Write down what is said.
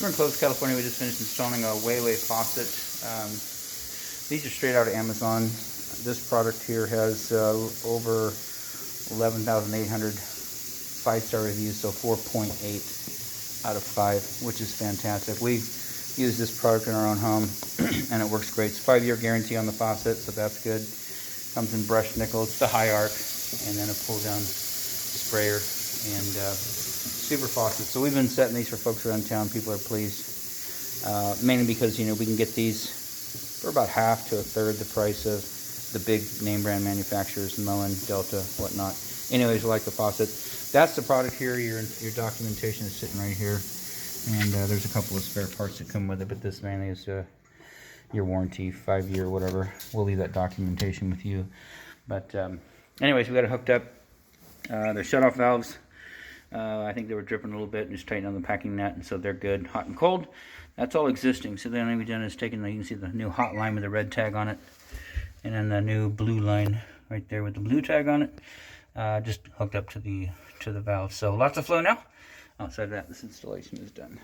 We're in Clovis, California. We just finished installing a Wayway faucet. These are straight out of Amazon. This product here has over 11,800 5-star reviews, so 4.8 out of 5, which is fantastic. We use this product in our own home, and it works great. It's a 5-year guarantee on the faucet, so that's good. Comes in brushed nickel. It's the high arc, and then a pull-down sprayer, and super faucet. So we've been setting these for folks around town. People are pleased, mainly because we can get these for about half to a third the price of the big name brand manufacturers, Moen, Delta, whatnot. Anyways, we like the faucet. That's the product here. Your documentation is sitting right here, and there's a couple of spare parts that come with it, but this mainly is your warranty, 5-year, whatever. We'll leave that documentation with you. But anyways, we got it hooked up. They're shutoff valves. I think they were dripping a little bit, and just tighten on the packing nut, and so they're good, hot and cold. That's all existing. So the only thing we've done is taken, you can see the new hot line with the red tag on it, and then the new blue line right there with the blue tag on it, just hooked up to the valve. So lots of flow now. Outside of that, this installation is done.